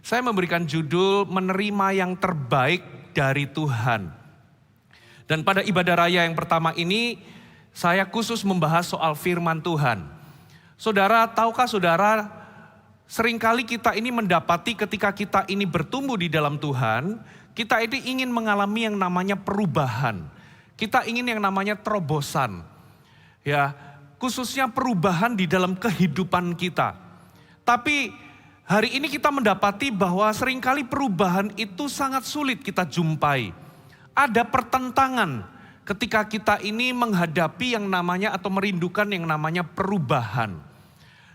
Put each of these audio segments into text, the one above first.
Saya memberikan judul menerima yang terbaik dari Tuhan. Dan pada ibadah raya yang pertama ini, saya khusus membahas soal firman Tuhan. Saudara, tahukah saudara, seringkali kita ini mendapati ketika kita ini bertumbuh di dalam Tuhan, kita ini ingin mengalami yang namanya perubahan. Kita ingin yang namanya terobosan. Ya, khususnya perubahan di dalam kehidupan kita. Tapi hari ini kita mendapati bahwa seringkali perubahan itu sangat sulit kita jumpai. Ada pertentangan ketika kita ini menghadapi yang namanya atau merindukan yang namanya perubahan.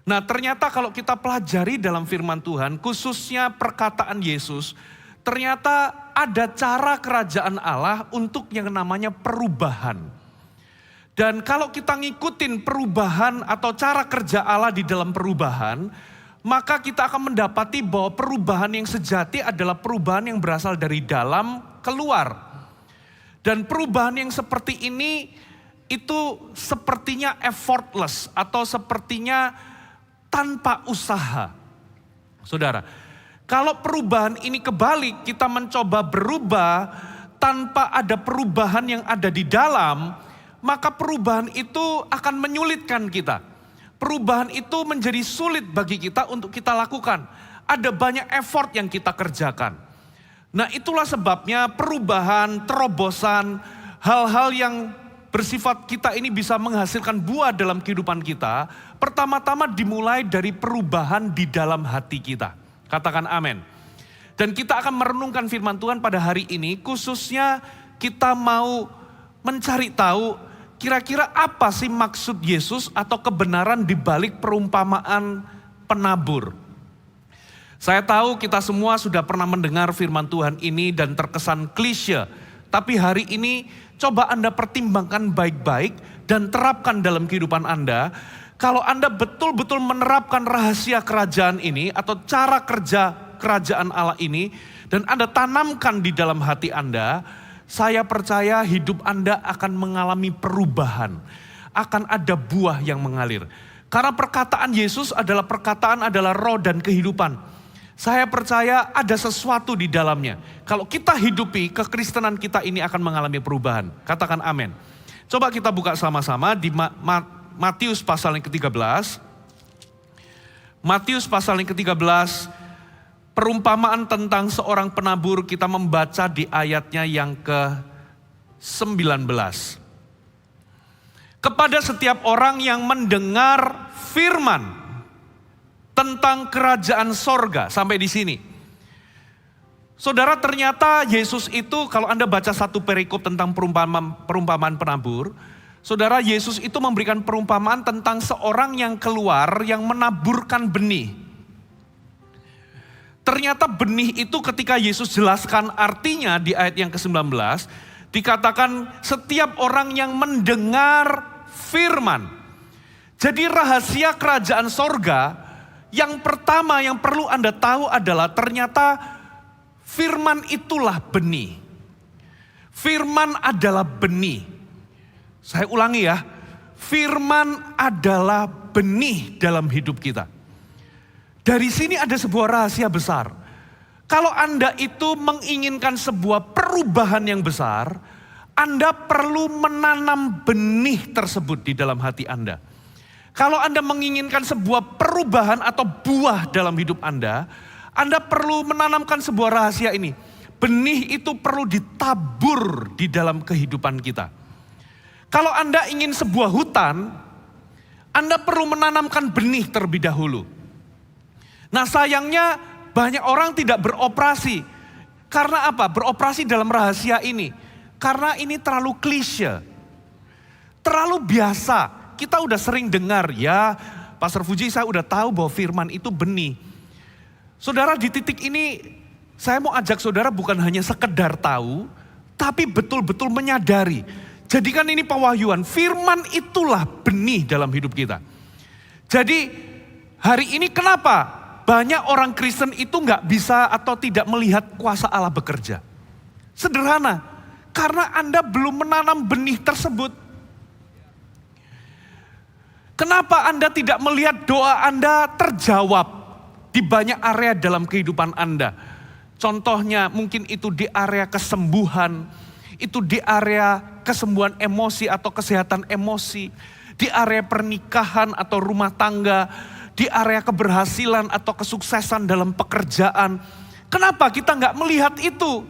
Nah, ternyata kalau kita pelajari dalam firman Tuhan, khususnya perkataan Yesus, ternyata ada cara kerajaan Allah untuk yang namanya perubahan. Dan kalau kita ngikutin perubahan atau cara kerja Allah di dalam perubahan, maka kita akan mendapati bahwa perubahan yang sejati adalah perubahan yang berasal dari dalam keluar. Dan perubahan yang seperti ini itu sepertinya effortless atau sepertinya tanpa usaha. Saudara, kalau perubahan ini kebalik, kita mencoba berubah tanpa ada perubahan yang ada di dalam, maka perubahan itu akan menyulitkan kita. Perubahan itu menjadi sulit bagi kita untuk kita lakukan. Ada banyak effort yang kita kerjakan. Nah, itulah sebabnya perubahan, terobosan, hal-hal yang bersifat kita ini bisa menghasilkan buah dalam kehidupan kita, pertama-tama dimulai dari perubahan di dalam hati kita. Katakan amin. Dan kita akan merenungkan firman Tuhan pada hari ini, khususnya kita mau mencari tahu kira-kira apa sih maksud Yesus atau kebenaran di balik perumpamaan penabur. Saya tahu kita semua sudah pernah mendengar firman Tuhan ini dan terkesan klise. Tapi hari ini coba Anda pertimbangkan baik-baik dan terapkan dalam kehidupan Anda. Kalau Anda betul-betul menerapkan rahasia kerajaan ini atau cara kerja kerajaan Allah ini dan Anda tanamkan di dalam hati Anda, saya percaya hidup Anda akan mengalami perubahan. Akan ada buah yang mengalir. Karena perkataan Yesus adalah roh dan kehidupan. Saya percaya ada sesuatu di dalamnya. Kalau kita hidupi, kekristenan kita ini akan mengalami perubahan. Katakan amin. Coba kita buka sama-sama di Matius pasal yang ke-13. Matius pasal yang ke-13, perumpamaan tentang seorang penabur, kita membaca di ayatnya yang ke-19. Kepada setiap orang yang mendengar firman tentang kerajaan sorga, sampai di sini. Saudara, ternyata Yesus itu, kalau Anda baca satu perikop tentang perumpamaan penabur, saudara, Yesus itu memberikan perumpamaan tentang seorang yang keluar yang menaburkan benih. Ternyata benih itu ketika Yesus jelaskan artinya di ayat yang ke-19, dikatakan setiap orang yang mendengar firman. Jadi rahasia kerajaan sorga, yang pertama yang perlu Anda tahu adalah ternyata firman itulah benih. Firman adalah benih. Saya ulangi ya, firman adalah benih dalam hidup kita. Dari sini ada sebuah rahasia besar. Kalau Anda itu menginginkan sebuah perubahan yang besar, Anda perlu menanam benih tersebut di dalam hati Anda. Kalau Anda menginginkan sebuah perubahan atau buah dalam hidup Anda perlu menanamkan sebuah rahasia ini. Benih itu perlu ditabur di dalam kehidupan kita. Kalau Anda ingin sebuah hutan, Anda perlu menanamkan benih terlebih dahulu. Nah, sayangnya banyak orang tidak beroperasi. Karena apa? Beroperasi dalam rahasia ini. Karena ini terlalu klise. Terlalu biasa. Kita udah sering dengar, ya Pastor Fuji, saya udah tahu bahwa firman itu benih. Saudara, di titik ini saya mau ajak saudara bukan hanya sekedar tahu, tapi betul-betul menyadari. Jadikan ini pewahyuan, firman itulah benih dalam hidup kita. Jadi hari ini kenapa banyak orang Kristen itu gak bisa atau tidak melihat kuasa Allah bekerja? Sederhana, karena Anda belum menanam benih tersebut. Kenapa Anda tidak melihat doa Anda terjawab? di banyak area dalam kehidupan Anda. Contohnya mungkin itu di area kesembuhan, itu di area kesembuhan emosi atau kesehatan emosi, di area pernikahan atau rumah tangga, di area keberhasilan atau kesuksesan dalam pekerjaan. Kenapa kita nggak melihat itu?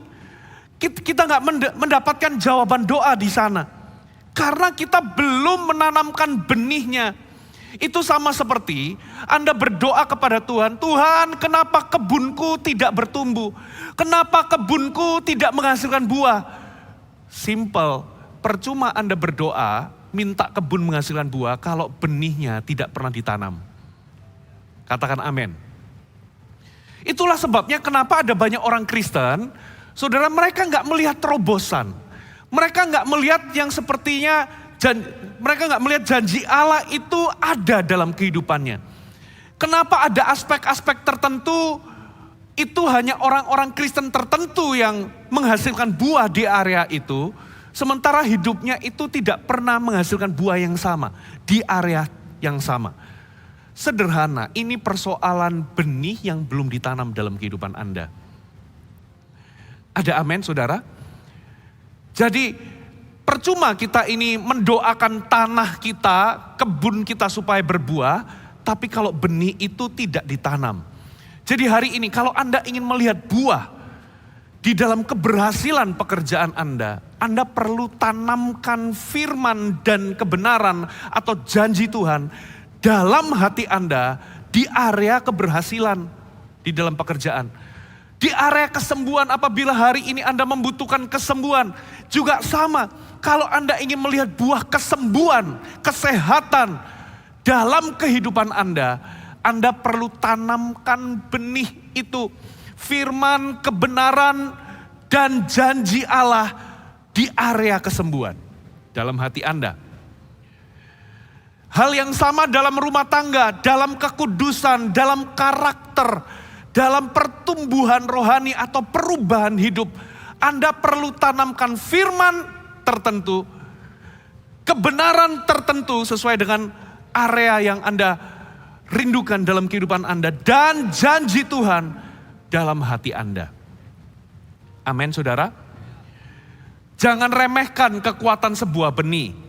Kita nggak mendapatkan jawaban doa di sana. Karena kita belum menanamkan benihnya. Itu sama seperti Anda berdoa kepada Tuhan, Tuhan kenapa kebunku tidak bertumbuh? Kenapa kebunku tidak menghasilkan buah? Simple, percuma Anda berdoa, minta kebun menghasilkan buah kalau benihnya tidak pernah ditanam. Katakan amin. Itulah sebabnya kenapa ada banyak orang Kristen, saudara, mereka nggak melihat terobosan. Mereka nggak melihat yang sepertinya, mereka nggak melihat janji Allah itu ada dalam kehidupannya. Kenapa ada aspek-aspek tertentu, itu hanya orang-orang Kristen tertentu yang menghasilkan buah di area itu, sementara hidupnya itu tidak pernah menghasilkan buah yang sama, di area yang sama. Sederhana, ini persoalan benih yang belum ditanam dalam kehidupan Anda. Ada amin, saudara? Jadi percuma kita ini mendoakan tanah kita, kebun kita supaya berbuah, tapi kalau benih itu tidak ditanam. Jadi hari ini kalau Anda ingin melihat buah di dalam keberhasilan pekerjaan Anda perlu tanamkan firman dan kebenaran atau janji Tuhan dalam hati Anda di area keberhasilan di dalam pekerjaan. Di area kesembuhan, apabila hari ini Anda membutuhkan kesembuhan, juga sama. Kalau Anda ingin melihat buah kesembuhan, kesehatan dalam kehidupan Anda perlu tanamkan benih itu. Firman, kebenaran, dan janji Allah di area kesembuhan dalam hati Anda. Hal yang sama dalam rumah tangga, dalam kekudusan, dalam karakter, dalam pertumbuhan rohani atau perubahan hidup. Anda perlu tanamkan firman tertentu, kebenaran tertentu sesuai dengan area yang Anda rindukan dalam kehidupan Anda, dan janji Tuhan dalam hati Anda. Amin, saudara. Jangan remehkan kekuatan sebuah benih.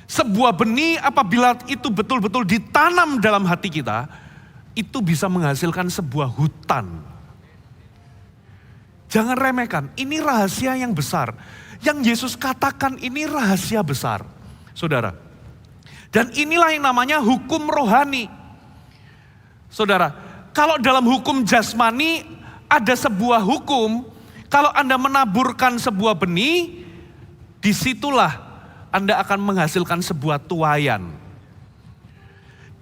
Sebuah benih apabila itu betul-betul ditanam dalam hati kita, itu bisa menghasilkan sebuah hutan. Jangan remehkan, ini rahasia yang besar. Yang Yesus katakan ini rahasia besar, saudara. Dan inilah yang namanya hukum rohani. Saudara, kalau dalam hukum jasmani ada sebuah hukum, kalau Anda menaburkan sebuah benih, disitulah Anda akan menghasilkan sebuah tuaian.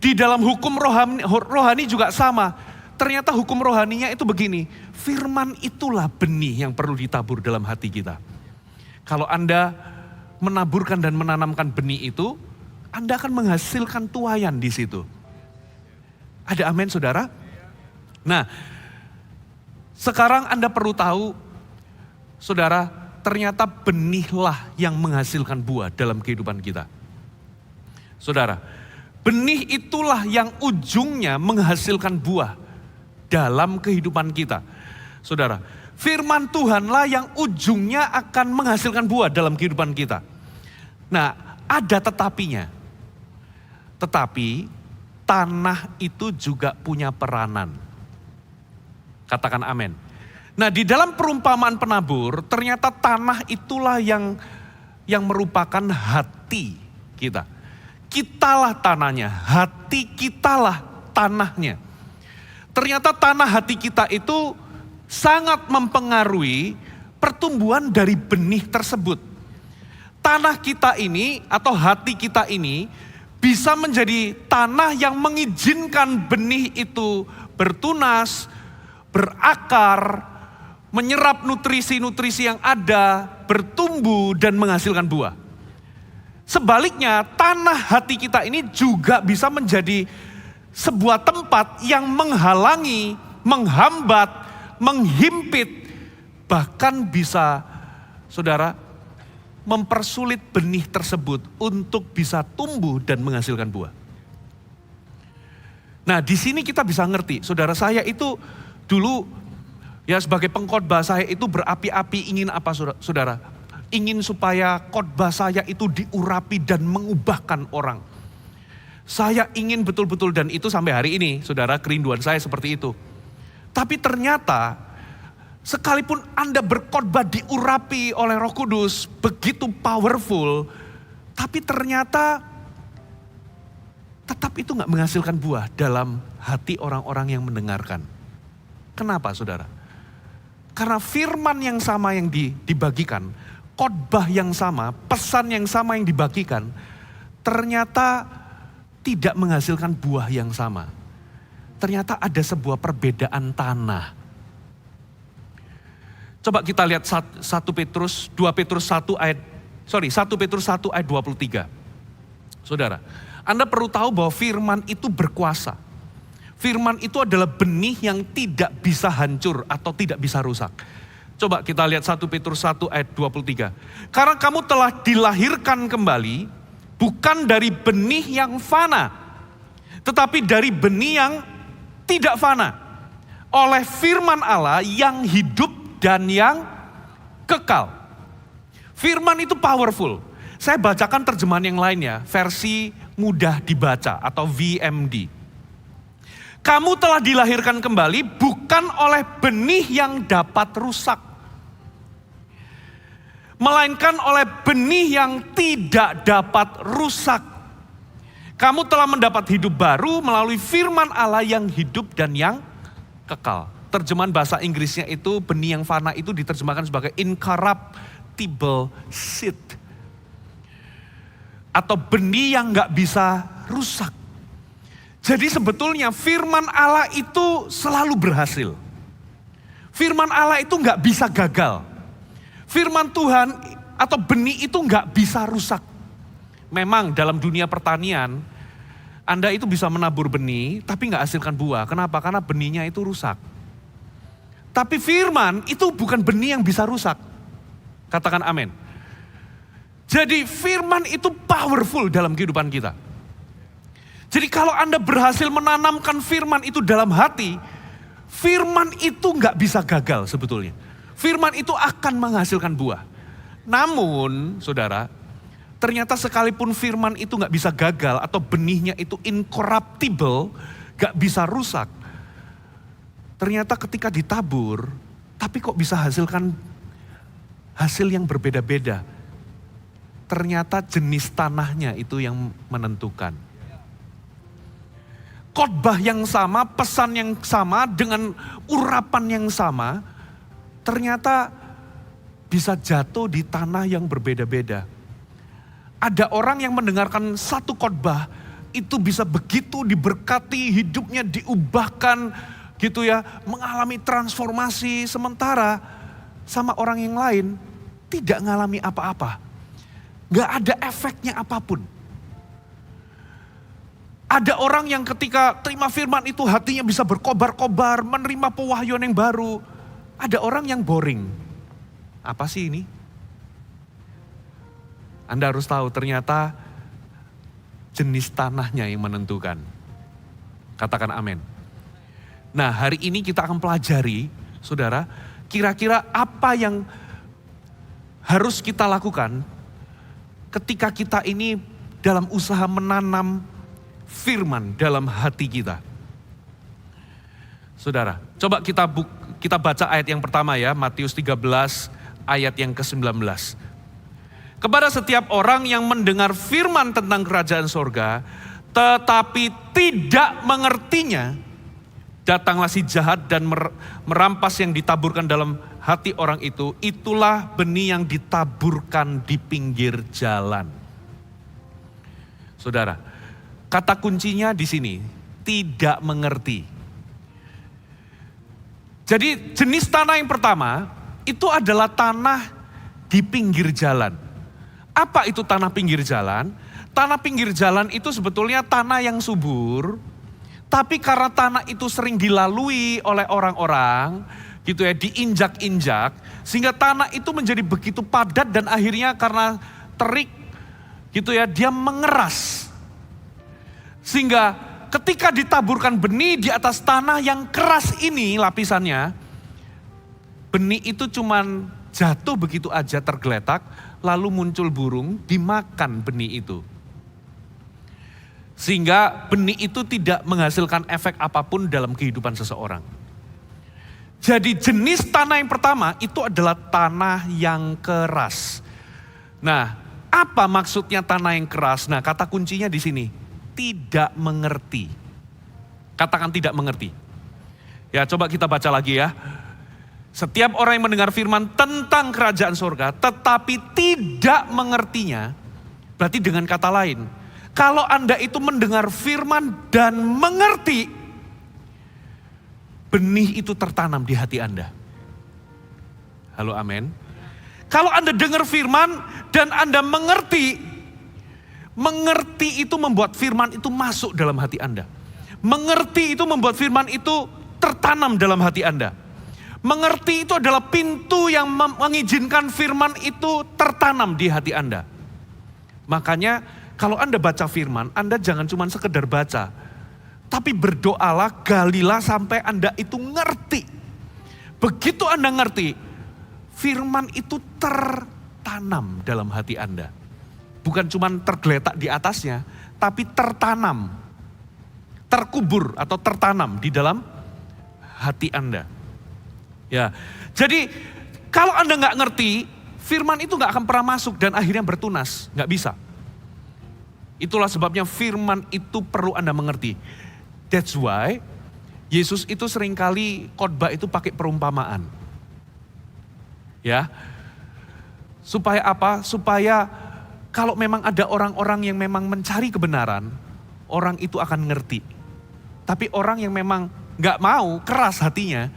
Di dalam hukum rohani juga sama. Ternyata hukum rohaninya itu begini, firman itulah benih yang perlu ditabur dalam hati kita. Kalau Anda menaburkan dan menanamkan benih itu, Anda akan menghasilkan tuaian di situ. Ada amin, saudara? Nah, sekarang Anda perlu tahu, saudara, ternyata benihlah yang menghasilkan buah dalam kehidupan kita. Saudara, benih itulah yang ujungnya menghasilkan buah dalam kehidupan kita. Saudara, firman Tuhanlah yang ujungnya akan menghasilkan buah dalam kehidupan kita. Nah, ada tetapinya. Tetapi tanah itu juga punya peranan. Katakan amin. Nah, di dalam perumpamaan penabur, ternyata tanah itulah yang merupakan hati kita. Kitalah tanahnya, hati kitalah tanahnya. Ternyata tanah hati kita itu sangat mempengaruhi pertumbuhan dari benih tersebut. Tanah kita ini atau hati kita ini bisa menjadi tanah yang mengizinkan benih itu bertunas, berakar, menyerap nutrisi-nutrisi yang ada, bertumbuh dan menghasilkan buah. Sebaliknya, tanah hati kita ini juga bisa menjadi sebuah tempat yang menghalangi, menghambat, menghimpit, bahkan bisa, saudara, mempersulit benih tersebut untuk bisa tumbuh dan menghasilkan buah. Nah, di sini kita bisa ngerti, saudara, saya itu dulu ya sebagai pengkhotbah, saya itu berapi-api ingin apa, saudara? Ingin supaya khotbah saya itu diurapi dan mengubahkan orang. Saya ingin betul-betul, dan itu sampai hari ini, saudara, kerinduan saya seperti itu. Tapi ternyata sekalipun Anda berkhotbah diurapi oleh Roh Kudus begitu powerful, tapi ternyata tetap itu nggak menghasilkan buah dalam hati orang-orang yang mendengarkan. Kenapa, saudara? Karena firman yang sama yang dibagikan, khotbah yang sama, pesan yang sama yang dibagikan, ternyata tidak menghasilkan buah yang sama. Ternyata ada sebuah perbedaan tanah. Coba kita lihat 1 Petrus 1 Petrus 1 ayat 23. Saudara, Anda perlu tahu bahwa firman itu berkuasa. Firman itu adalah benih yang tidak bisa hancur atau tidak bisa rusak. Coba kita lihat 1 Petrus 1 ayat 23. Karena kamu telah dilahirkan kembali, bukan dari benih yang fana, tetapi dari benih yang tidak fana. Oleh firman Allah yang hidup dan yang kekal. Firman itu powerful. Saya bacakan terjemahan yang lainnya, versi mudah dibaca atau VMD. Kamu telah dilahirkan kembali bukan oleh benih yang dapat rusak, melainkan oleh benih yang tidak dapat rusak. Kamu telah mendapat hidup baru melalui firman Allah yang hidup dan yang kekal. Terjemahan bahasa Inggrisnya itu benih yang fana itu diterjemahkan sebagai incorruptible seed. Atau benih yang gak bisa rusak. Jadi sebetulnya firman Allah itu selalu berhasil. Firman Allah itu gak bisa gagal. Firman Tuhan atau benih itu gak bisa rusak. Memang dalam dunia pertanian, Anda itu bisa menabur benih tapi gak hasilkan buah. Kenapa? Karena benihnya itu rusak. Tapi firman itu bukan benih yang bisa rusak. Katakan amin. Jadi firman itu powerful dalam kehidupan kita. Jadi kalau Anda berhasil menanamkan firman itu dalam hati, firman itu gak bisa gagal sebetulnya. Firman itu akan menghasilkan buah. Namun, saudara, ternyata sekalipun firman itu gak bisa gagal atau benihnya itu incorruptible, gak bisa rusak. Ternyata ketika ditabur, tapi kok bisa hasilkan hasil yang berbeda-beda. Ternyata jenis tanahnya itu yang menentukan. Khotbah yang sama, pesan yang sama, dengan urapan yang sama, ternyata bisa jatuh di tanah yang berbeda-beda. Ada orang yang mendengarkan satu khotbah, itu bisa begitu diberkati, hidupnya diubahkan, gitu ya, mengalami transformasi, sementara sama orang yang lain tidak mengalami apa-apa. Gak ada efeknya apapun. Ada orang yang ketika terima firman itu hatinya bisa berkobar-kobar, menerima pewahyuan yang baru. Ada orang yang boring. Apa sih ini? Anda harus tahu ternyata jenis tanahnya yang menentukan. Katakan amin. Nah, hari ini kita akan pelajari, saudara, kira-kira apa yang harus kita lakukan ketika kita ini dalam usaha menanam firman dalam hati kita. Saudara, coba kita baca ayat yang pertama ya, Matius 13 ayat yang ke-19. Kepada setiap orang yang mendengar firman tentang kerajaan sorga, tetapi tidak mengertinya, datanglah si jahat dan merampas yang ditaburkan dalam hati orang itu. Itulah benih yang ditaburkan di pinggir jalan. Saudara, kata kuncinya di sini, tidak mengerti. Jadi jenis tanah yang pertama, itu adalah tanah di pinggir jalan. Apa itu tanah pinggir jalan? Tanah pinggir jalan itu sebetulnya tanah yang subur, tapi karena tanah itu sering dilalui oleh orang-orang, gitu ya, diinjak-injak, sehingga tanah itu menjadi begitu padat dan akhirnya karena terik, gitu ya, dia mengeras. Sehingga ketika ditaburkan benih di atas tanah yang keras ini lapisannya, benih itu cuman jatuh begitu aja tergeletak, lalu muncul burung, dimakan benih itu. Sehingga benih itu tidak menghasilkan efek apapun dalam kehidupan seseorang. Jadi jenis tanah yang pertama itu adalah tanah yang keras. Nah, apa maksudnya tanah yang keras? Nah, kata kuncinya di sini, tidak mengerti. Katakan tidak mengerti. Ya, coba kita baca lagi ya. Setiap orang yang mendengar firman tentang kerajaan surga, tetapi tidak mengertinya, berarti dengan kata lain, kalau Anda itu mendengar firman dan mengerti, benih itu tertanam di hati Anda. Halo, amin. Kalau Anda dengar firman dan Anda mengerti, mengerti itu membuat firman itu masuk dalam hati Anda. Mengerti itu membuat firman itu tertanam dalam hati Anda. Mengerti itu adalah pintu yang mengizinkan firman itu tertanam di hati Anda. Makanya kalau Anda baca firman, Anda jangan cuma sekedar baca, tapi berdoalah, galilah sampai Anda itu ngerti. Begitu Anda ngerti, firman itu tertanam dalam hati Anda. Bukan cuma tergeletak di atasnya, tapi tertanam, terkubur atau tertanam di dalam hati Anda. Ya, jadi kalau Anda nggak ngerti, firman itu nggak akan pernah masuk dan akhirnya bertunas, nggak bisa. Itulah sebabnya firman itu perlu Anda mengerti. That's why Yesus itu seringkali khotbah itu pakai perumpamaan. Ya. Supaya apa? Supaya kalau memang ada orang-orang yang memang mencari kebenaran, orang itu akan ngerti. Tapi orang yang memang nggak mau, keras hatinya,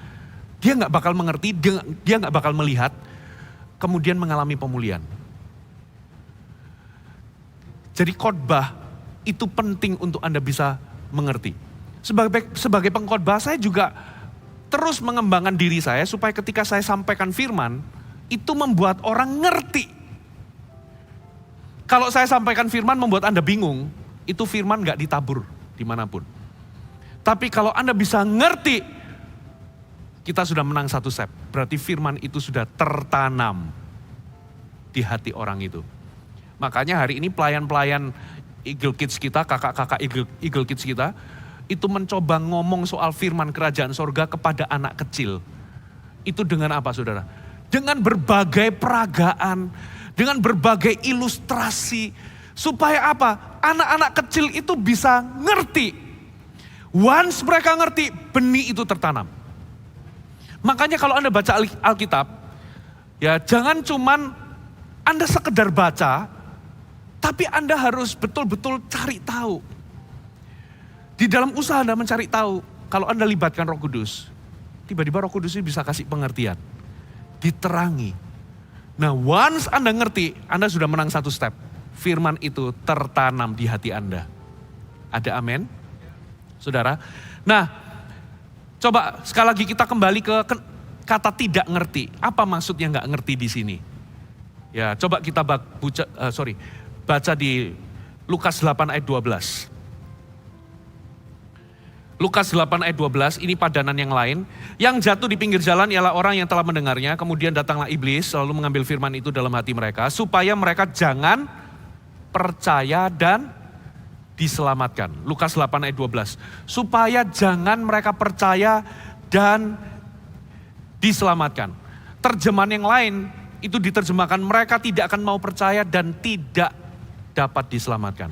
dia nggak bakal mengerti, dia nggak bakal melihat, kemudian mengalami pemulihan. Jadi khotbah itu penting untuk Anda bisa mengerti. Sebagai pengkhotbah saya juga terus mengembangkan diri saya supaya ketika saya sampaikan firman, itu membuat orang ngerti. Kalau saya sampaikan firman membuat Anda bingung, itu firman gak ditabur dimanapun. Tapi kalau Anda bisa ngerti, kita sudah menang satu step. Berarti firman itu sudah tertanam di hati orang itu. Makanya hari ini pelayan-pelayan Eagle Kids kita, kakak-kakak Eagle Kids kita, itu mencoba ngomong soal firman kerajaan sorga kepada anak kecil. Itu dengan apa saudara? Dengan berbagai peragaan, dengan berbagai ilustrasi. Supaya apa? Anak-anak kecil itu bisa ngerti. Once mereka ngerti, benih itu tertanam. Makanya kalau Anda baca Alkitab, ya jangan cuman Anda sekedar baca, tapi Anda harus betul-betul cari tahu. Di dalam usaha Anda mencari tahu, kalau Anda libatkan Roh Kudus, tiba-tiba Roh Kudus ini bisa kasih pengertian, diterangi. Nah, once Anda ngerti, Anda sudah menang satu step. Firman itu tertanam di hati Anda. Ada amin? Saudara. Nah, coba sekali lagi kita kembali ke kata tidak ngerti. Apa maksudnya nggak ngerti di sini? Ya, coba kita baca di Lukas 8 ayat 12. Lukas 8 ayat 12, ini padanan yang lain. Yang jatuh di pinggir jalan ialah orang yang telah mendengarnya, kemudian datanglah iblis, lalu mengambil firman itu dalam hati mereka, supaya mereka jangan percaya dan diselamatkan. Lukas 8 ayat 12, supaya jangan mereka percaya dan diselamatkan. Terjemahan yang lain, itu diterjemahkan mereka tidak akan mau percaya dan tidak dapat diselamatkan.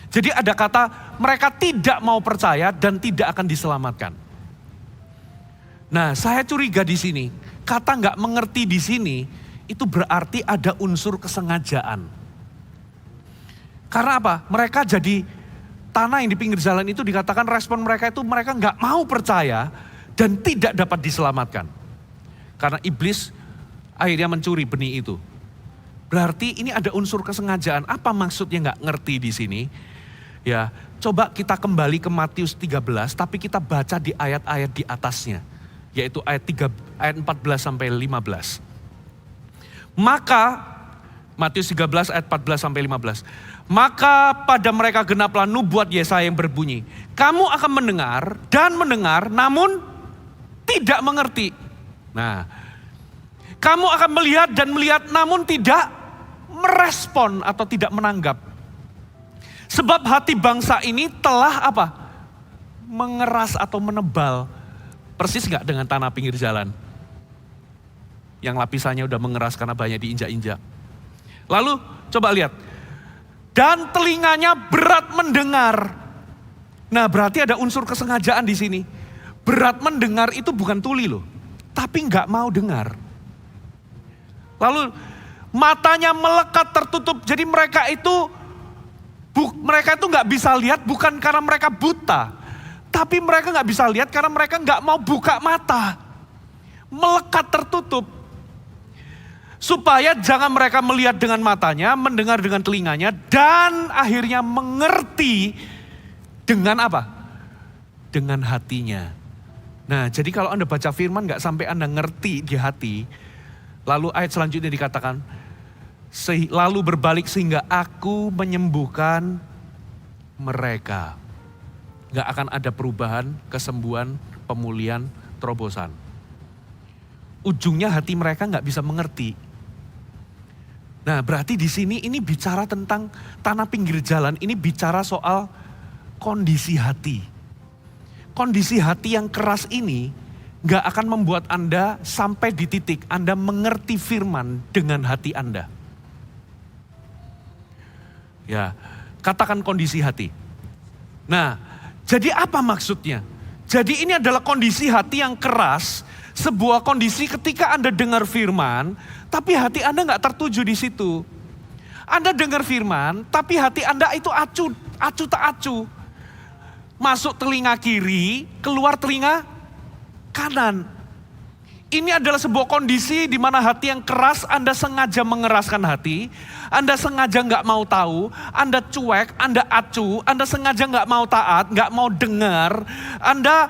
Jadi ada kata mereka tidak mau percaya dan tidak akan diselamatkan. Nah, saya curiga di sini, kata nggak mengerti di sini itu berarti ada unsur kesengajaan. Karena apa? Mereka jadi tanah yang di pinggir jalan itu dikatakan respon mereka itu mereka nggak mau percaya dan tidak dapat diselamatkan. Karena iblis akhirnya mencuri benih itu. Berarti ini ada unsur kesengajaan. Apa maksudnya nggak ngerti di sini? Ya, coba kita kembali ke Matius 13, tapi kita baca di ayat-ayat di atasnya, yaitu ayat 14 sampai 15. Maka Matius 13 ayat 14 sampai 15. Maka pada mereka genaplah nubuat Yesaya yang berbunyi, kamu akan mendengar namun tidak mengerti. Nah, kamu akan melihat dan melihat namun tidak merespon atau tidak menanggap. Sebab hati bangsa ini telah apa? Mengeras atau menebal. Persis gak dengan tanah pinggir jalan? Yang lapisannya udah mengeras karena banyak diinjak-injak. Lalu coba lihat. Dan telinganya berat mendengar. Nah, berarti ada unsur kesengajaan di sini. Berat mendengar itu bukan tuli loh, tapi nggak mau dengar. Lalu matanya melekat tertutup. Jadi mereka itu nggak bisa lihat bukan karena mereka buta, tapi mereka nggak bisa lihat karena mereka nggak mau buka mata. Melekat tertutup. Supaya jangan mereka melihat dengan matanya, mendengar dengan telinganya, dan akhirnya mengerti dengan apa? Dengan hatinya. Nah, jadi kalau Anda baca firman gak sampai Anda ngerti di hati, lalu ayat selanjutnya dikatakan, lalu berbalik sehingga aku menyembuhkan mereka. Gak akan ada perubahan, kesembuhan, pemulihan, terobosan. Ujungnya hati mereka gak bisa mengerti. Nah, berarti di sini ini bicara tentang tanah pinggir jalan, ini bicara soal kondisi hati. Kondisi hati yang keras ini gak akan membuat Anda sampai di titik Anda mengerti firman dengan hati Anda. Ya, katakan kondisi hati. Nah, jadi apa maksudnya? Jadi ini adalah kondisi hati yang keras, sebuah kondisi ketika Anda dengar firman, tapi hati Anda gak tertuju di situ. Anda dengar firman, tapi hati Anda itu acu tak acu. Masuk telinga kiri, keluar telinga kanan. Ini adalah sebuah kondisi di mana hati yang keras, Anda sengaja mengeraskan hati, Anda sengaja nggak mau tahu, Anda cuek, Anda acu, Anda sengaja nggak mau taat, nggak mau dengar, Anda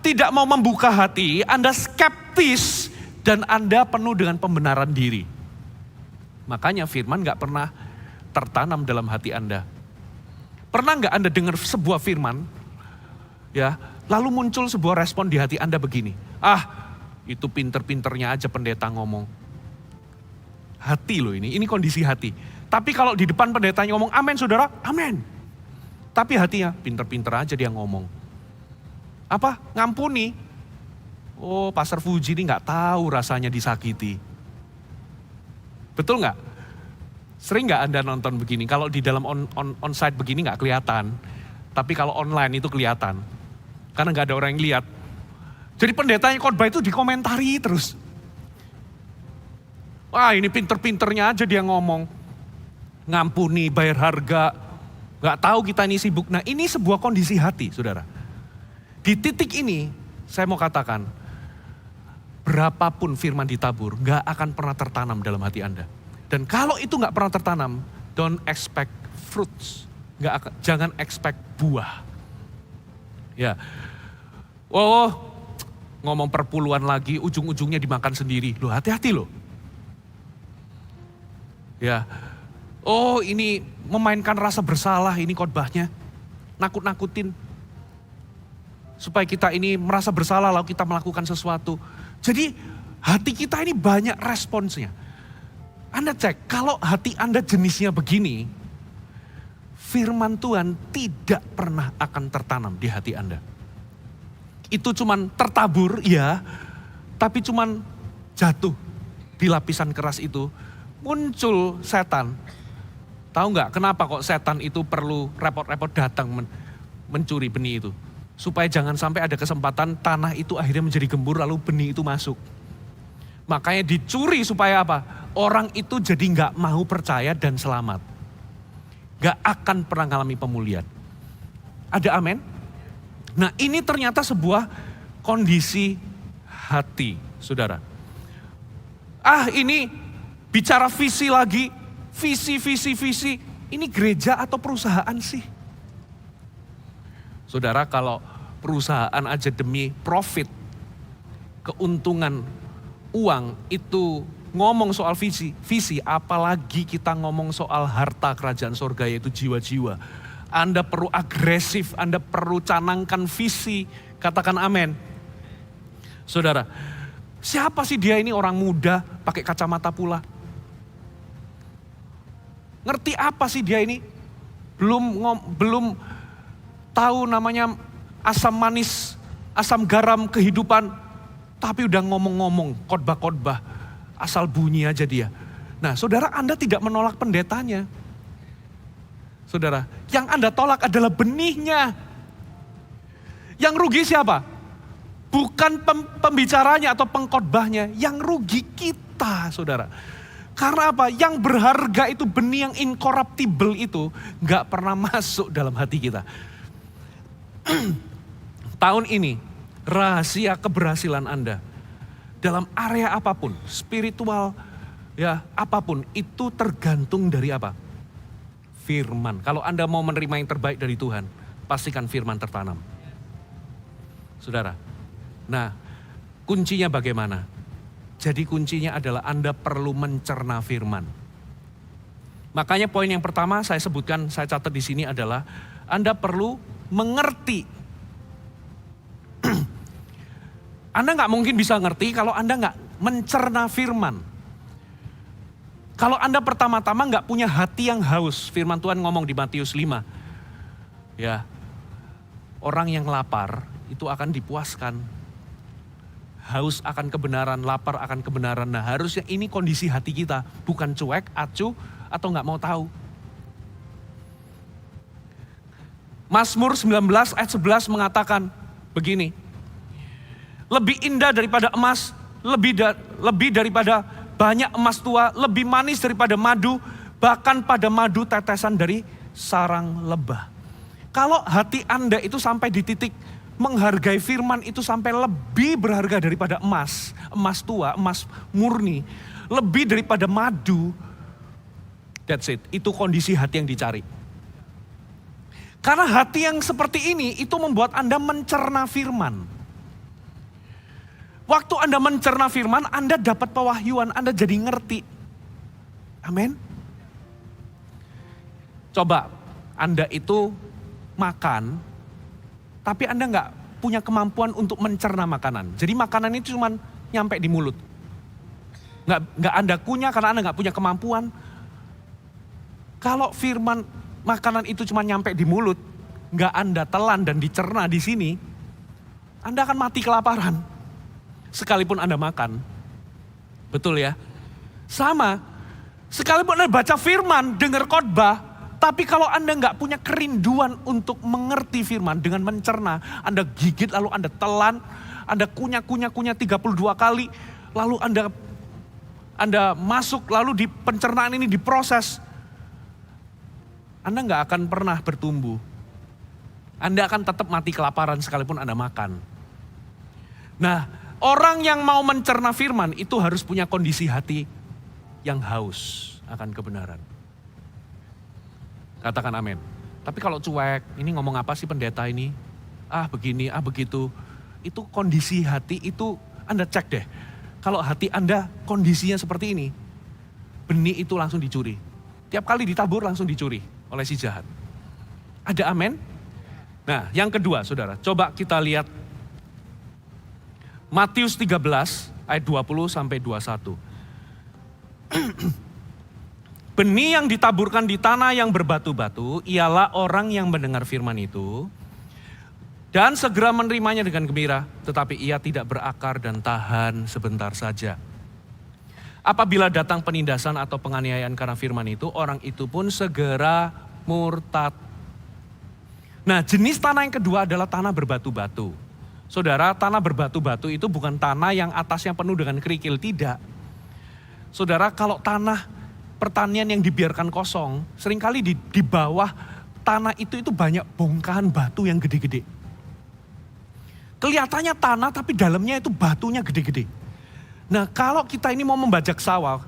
tidak mau membuka hati, Anda skeptis, dan Anda penuh dengan pembenaran diri. Makanya firman nggak pernah tertanam dalam hati Anda. Pernah nggak Anda dengar sebuah firman, ya, lalu muncul sebuah respon di hati Anda begini, itu pinter-pinternya aja pendeta ngomong. Hati loh ini kondisi hati. Tapi kalau di depan pendetanya ngomong amin saudara, amin. Tapi hatinya pinter-pinter aja dia ngomong. Apa? Ngampuni. Oh, Pastor Fuji ini gak tahu rasanya disakiti. Betul gak? Sering gak Anda nonton begini? Kalau di dalam onsite begini gak kelihatan. Tapi kalau online itu kelihatan. Karena gak ada orang yang lihat. Jadi pendetanya khotbah itu dikomentari terus. Wah, ini pinter-pinternya aja dia ngomong. Ngampuni, bayar harga. Gak tahu kita ini sibuk. Nah, ini sebuah kondisi hati, saudara. Di titik ini, saya mau katakan, berapapun firman ditabur, gak akan pernah tertanam dalam hati Anda. Dan kalau itu gak pernah tertanam, don't expect fruits. Jangan expect buah. Ya, ngomong perpuluhan lagi, ujung-ujungnya dimakan sendiri. Loh, hati-hati loh. Ya, ini memainkan rasa bersalah ini khotbahnya. Nakut-nakutin. Supaya kita ini merasa bersalah lalu kita melakukan sesuatu. Jadi hati kita ini banyak responsnya. Anda cek, kalau hati Anda jenisnya begini, firman Tuhan tidak pernah akan tertanam di hati Anda. Itu cuman tertabur, ya, tapi cuman jatuh di lapisan keras itu. Muncul setan. Tahu nggak kenapa kok setan itu perlu repot-repot datang mencuri benih itu? Supaya jangan sampai ada kesempatan tanah itu akhirnya menjadi gembur lalu benih itu masuk. Makanya dicuri supaya apa? Orang itu jadi nggak mau percaya dan selamat. Nggak akan pernah mengalami pemulihan. Ada amin? Nah, ini ternyata sebuah kondisi hati, saudara. Ini bicara visi lagi, visi. Ini gereja atau perusahaan sih? Saudara, kalau perusahaan aja demi profit, keuntungan, uang itu ngomong soal visi, apalagi kita ngomong soal harta kerajaan sorga yaitu jiwa-jiwa. Anda perlu agresif, Anda perlu canangkan visi, katakan amin. Saudara, siapa sih dia ini orang muda pakai kacamata pula? Ngerti apa sih dia ini? Belum tahu namanya asam manis, asam garam kehidupan, tapi udah ngomong-ngomong, khotbah-khotbah, asal bunyi aja dia. Nah, saudara, Anda tidak menolak pendetanya. Saudara, yang Anda tolak adalah benihnya. Yang rugi siapa? Bukan pembicaranya atau pengkhotbahnya, yang rugi kita, saudara. Karena apa? Yang berharga itu, benih yang incorruptible itu gak pernah masuk dalam hati kita. Tahun ini, rahasia keberhasilan Anda dalam area apapun, spiritual, ya apapun, itu tergantung dari apa? Firman. Kalau Anda mau menerima yang terbaik dari Tuhan, pastikan firman tertanam. Saudara, nah kuncinya bagaimana? Jadi kuncinya adalah Anda perlu mencerna firman. Makanya poin yang pertama saya sebutkan, saya catat di sini adalah Anda perlu mengerti. Anda nggak mungkin bisa ngerti kalau Anda nggak mencerna firman. Kalau Anda pertama-tama nggak punya hati yang haus, firman Tuhan ngomong di Matius 5. Ya, orang yang lapar itu akan dipuaskan. Haus akan kebenaran, lapar akan kebenaran. Nah, harusnya ini kondisi hati kita, bukan cuek, acuh, atau nggak mau tahu. Mazmur 19 ayat 11 mengatakan begini, lebih indah daripada emas, lebih daripada banyak emas tua, lebih manis daripada madu, bahkan pada madu tetesan dari sarang lebah. Kalau hati Anda itu sampai di titik menghargai firman itu sampai lebih berharga daripada emas, emas tua, emas murni, lebih daripada madu, that's it, itu kondisi hati yang dicari. Karena hati yang seperti ini itu membuat Anda mencerna firman. Waktu Anda mencerna firman, Anda dapat pewahyuan, Anda jadi ngerti. Amin. Coba Anda itu makan, tapi Anda nggak punya kemampuan untuk mencerna makanan. Jadi makanan itu cuma nyampe di mulut. Nggak Anda kunyah karena Anda nggak punya kemampuan. Kalau firman makanan itu cuma nyampe di mulut, nggak Anda telan dan dicerna di sini, Anda akan mati kelaparan. Sekalipun Anda makan. Betul ya? Sama, sekalipun Anda baca firman, dengar khotbah, tapi kalau Anda nggak punya kerinduan untuk mengerti firman dengan mencerna, Anda gigit lalu Anda telan, Anda kunyah 32 kali, lalu Anda masuk, lalu di pencernaan ini diproses. Anda nggak akan pernah bertumbuh. Anda akan tetap mati kelaparan sekalipun Anda makan. Nah, orang yang mau mencerna firman itu harus punya kondisi hati yang haus akan kebenaran. Katakan amin. Tapi kalau cuek, ini ngomong apa sih pendeta ini? Ah begini, ah begitu. Itu kondisi hati itu Anda cek deh. Kalau hati Anda kondisinya seperti ini, benih itu langsung dicuri. Tiap kali ditabur langsung dicuri oleh si jahat. Ada amin? Nah yang kedua saudara, coba kita lihat Matius 13 ayat 20 sampai 21. Benih yang ditaburkan di tanah yang berbatu-batu ialah orang yang mendengar firman itu dan segera menerimanya dengan gembira, tetapi ia tidak berakar dan tahan sebentar saja. Apabila datang penindasan atau penganiayaan karena firman itu, orang itu pun segera murtad. Nah, jenis tanah yang kedua adalah tanah berbatu-batu. Saudara, tanah berbatu-batu itu bukan tanah yang atasnya penuh dengan kerikil, tidak. Saudara, kalau tanah pertanian yang dibiarkan kosong, seringkali di bawah tanah itu banyak bongkahan batu yang gede-gede. Kelihatannya tanah tapi dalamnya itu batunya gede-gede. Nah kalau kita ini mau membajak sawah,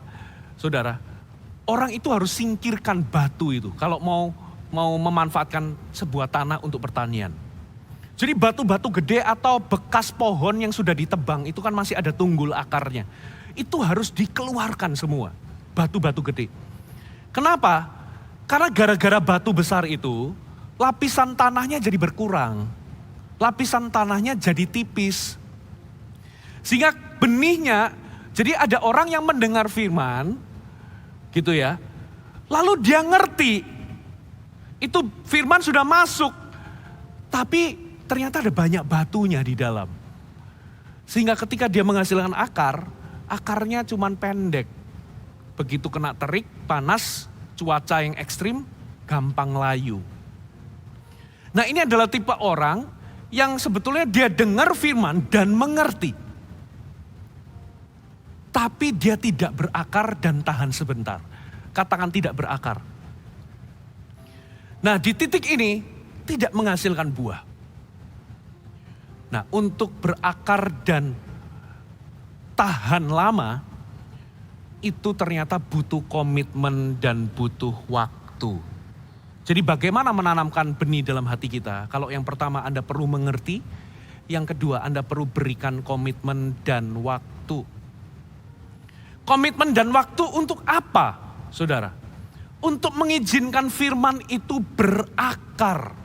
saudara, orang itu harus singkirkan batu itu kalau mau memanfaatkan sebuah tanah untuk pertanian. Jadi batu-batu gede atau bekas pohon yang sudah ditebang itu kan masih ada tunggul akarnya. itu harus dikeluarkan semua. Batu-batu gede. Kenapa? Karena gara-gara batu besar itu, lapisan tanahnya jadi berkurang. Lapisan tanahnya jadi tipis. Sehingga benihnya, jadi ada orang yang mendengar firman, gitu ya. Lalu dia ngerti, itu firman sudah masuk. Tapi ternyata ada banyak batunya di dalam. Sehingga ketika dia menghasilkan akar, akarnya cuma pendek. Begitu kena terik, panas, cuaca yang ekstrim, gampang layu. Nah ini adalah tipe orang yang sebetulnya dia dengar firman dan mengerti. Tapi dia tidak berakar dan tahan sebentar. Katakan tidak berakar. Nah di titik ini tidak menghasilkan buah. Nah untuk berakar dan tahan lama, itu ternyata butuh komitmen dan butuh waktu. Jadi bagaimana menanamkan benih dalam hati kita? Kalau yang pertama Anda perlu mengerti, yang kedua Anda perlu berikan komitmen dan waktu. Komitmen dan waktu untuk apa, saudara? Untuk mengizinkan firman itu berakar.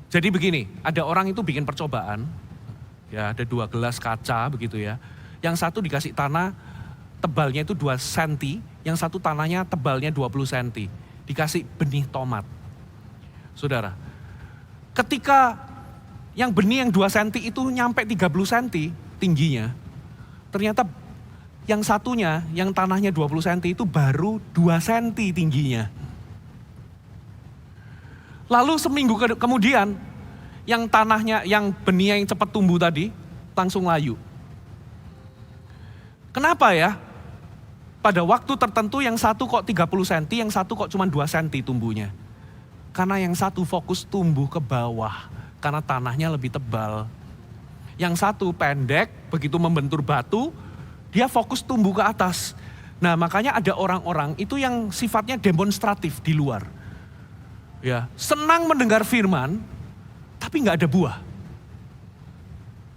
Jadi begini, ada orang itu bikin percobaan, ya ada 2 gelas kaca begitu ya. Yang satu dikasih tanah tebalnya itu 2 cm, yang satu tanahnya tebalnya 20 cm. Dikasih benih tomat. Saudara, ketika yang benih yang 2 cm itu nyampe 30 cm tingginya, ternyata yang satunya, yang tanahnya 20 cm itu baru 2 cm tingginya. Lalu seminggu kemudian, yang tanahnya, yang benih yang cepat tumbuh tadi, langsung layu. Kenapa ya? Pada waktu tertentu yang satu kok 30 cm, yang satu kok cuma 2 cm tumbuhnya. Karena yang satu fokus tumbuh ke bawah, karena tanahnya lebih tebal. Yang satu pendek, begitu membentur batu, dia fokus tumbuh ke atas. Nah makanya ada orang-orang itu yang sifatnya demonstratif di luar. Ya, senang mendengar firman, tapi nggak ada buah.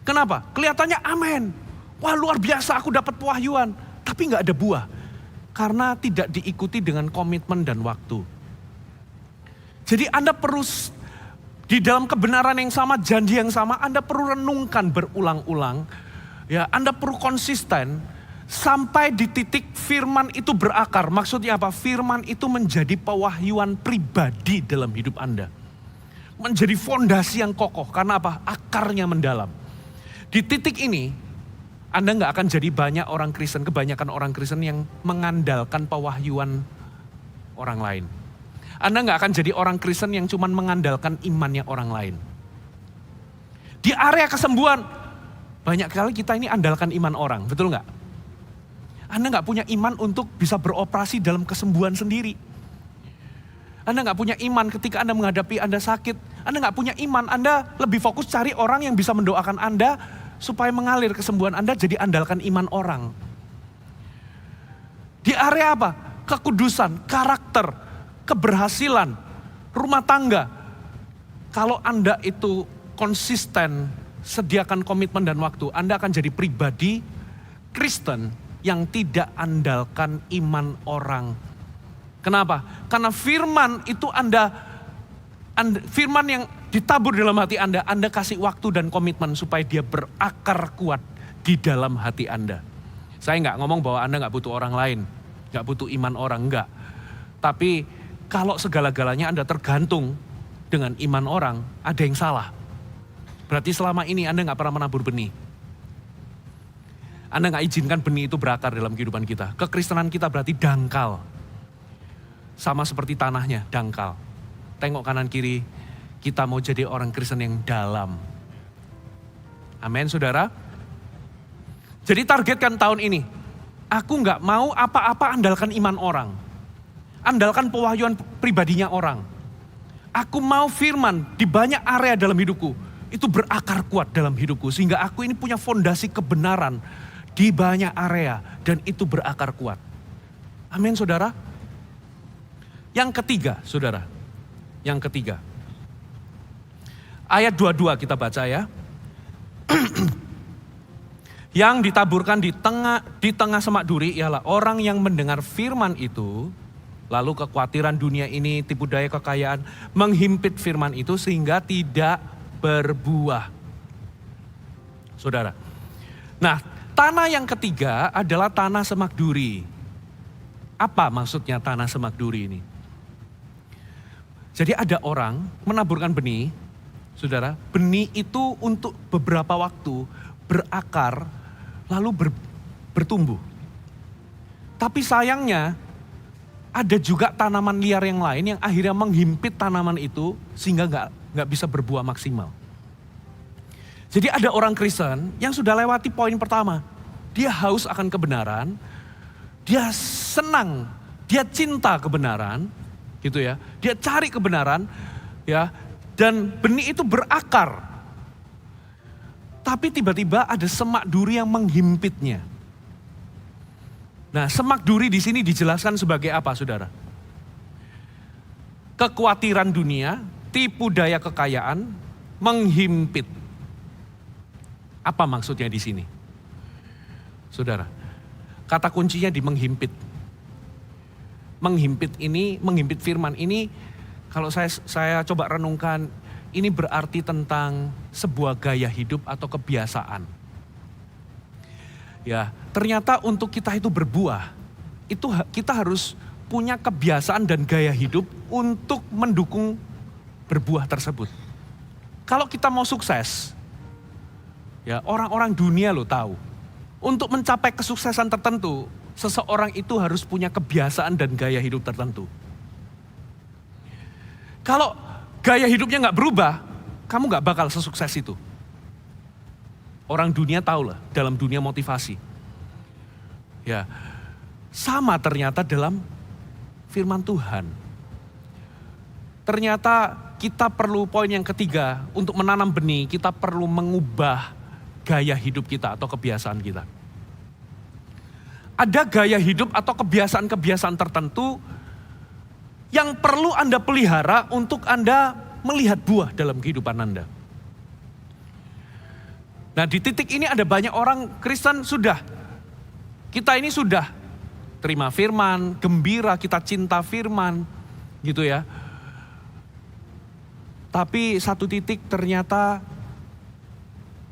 Kenapa? Kelihatannya amin. Wah luar biasa aku dapat pewahyuan, tapi nggak ada buah. Karena tidak diikuti dengan komitmen dan waktu. Jadi Anda perlu di dalam kebenaran yang sama, janji yang sama, Anda perlu renungkan berulang-ulang. Ya, Anda perlu konsisten sampai di titik firman itu berakar. Maksudnya apa? Firman itu menjadi pewahyuan pribadi dalam hidup Anda. Menjadi fondasi yang kokoh. Karena apa? Akarnya mendalam. Di titik ini, Anda nggak akan jadi banyak orang Kristen, kebanyakan orang Kristen yang mengandalkan pewahyuan orang lain. Anda nggak akan jadi orang Kristen yang cuma mengandalkan imannya orang lain. Di area kesembuhan, banyak kali kita ini andalkan iman orang, betul nggak? Anda nggak punya iman untuk bisa beroperasi dalam kesembuhan sendiri. Anda nggak punya iman ketika Anda menghadapi Anda sakit. Anda nggak punya iman, Anda lebih fokus cari orang yang bisa mendoakan Anda supaya mengalir kesembuhan Anda, jadi andalkan iman orang. Di area apa? Kekudusan, karakter, keberhasilan, rumah tangga. Kalau Anda itu konsisten, sediakan komitmen dan waktu, Anda akan jadi pribadi Kristen yang tidak andalkan iman orang. Kenapa? Karena firman itu firman yang ditabur dalam hati Anda kasih waktu dan komitmen supaya dia berakar kuat di dalam hati Anda. Saya nggak ngomong bahwa Anda nggak butuh orang lain, nggak butuh iman orang, enggak. Tapi kalau segala-galanya Anda tergantung dengan iman orang, ada yang salah. Berarti selama ini Anda nggak pernah menabur benih. Anda nggak izinkan benih itu berakar dalam kehidupan kita. Kekristenan kita berarti dangkal. Sama seperti tanahnya, dangkal. Tengok kanan kiri, kita mau jadi orang Kristen yang dalam. Amin, saudara. Jadi targetkan tahun ini, aku nggak mau apa-apa andalkan iman orang. Andalkan pewahyuan pribadinya orang. Aku mau firman di banyak area dalam hidupku, itu berakar kuat dalam hidupku. Sehingga aku ini punya fondasi kebenaran di banyak area dan itu berakar kuat. Amin, saudara. Yang ketiga, saudara. Yang ketiga. Ayat 22 kita baca ya. Yang ditaburkan di tengah semak duri ialah orang yang mendengar firman itu, lalu kekhawatiran dunia ini, tipu daya kekayaan, menghimpit firman itu sehingga tidak berbuah. Saudara. Nah, tanah yang ketiga adalah tanah semak duri. Apa maksudnya tanah semak duri ini? Jadi ada orang menaburkan benih, saudara, benih itu untuk beberapa waktu berakar, lalu bertumbuh. Tapi sayangnya ada juga tanaman liar yang lain yang akhirnya menghimpit tanaman itu sehingga nggak bisa berbuah maksimal. Jadi ada orang Kristen yang sudah lewati poin pertama. Dia haus akan kebenaran, dia senang, dia cinta kebenaran, gitu ya. Dia cari kebenaran, ya, dan benih itu berakar. Tapi tiba-tiba ada semak duri yang menghimpitnya. Nah, semak duri di sini dijelaskan sebagai apa, saudara? Kekhawatiran dunia, tipu daya kekayaan, menghimpit. Apa maksudnya di sini? Saudara, kata kuncinya di menghimpit. Menghimpit firman ini, kalau saya coba renungkan, ini berarti tentang sebuah gaya hidup atau kebiasaan. Ya, ternyata untuk kita itu berbuah, itu kita harus punya kebiasaan dan gaya hidup untuk mendukung berbuah tersebut. Kalau kita mau sukses, ya orang-orang dunia lo tahu, untuk mencapai kesuksesan tertentu, seseorang itu harus punya kebiasaan dan gaya hidup tertentu. Kalau gaya hidupnya nggak berubah, kamu nggak bakal sesukses itu. Orang dunia tahu lah, dalam dunia motivasi. Ya, sama ternyata dalam firman Tuhan. Ternyata kita perlu poin yang ketiga, untuk menanam benih, kita perlu mengubah gaya hidup kita atau kebiasaan kita. Ada gaya hidup atau kebiasaan-kebiasaan tertentu yang perlu Anda pelihara untuk Anda melihat buah dalam kehidupan Anda. Nah, di titik ini ada banyak orang Kristen kita ini sudah terima firman, gembira, kita cinta firman, gitu ya. Tapi satu titik ternyata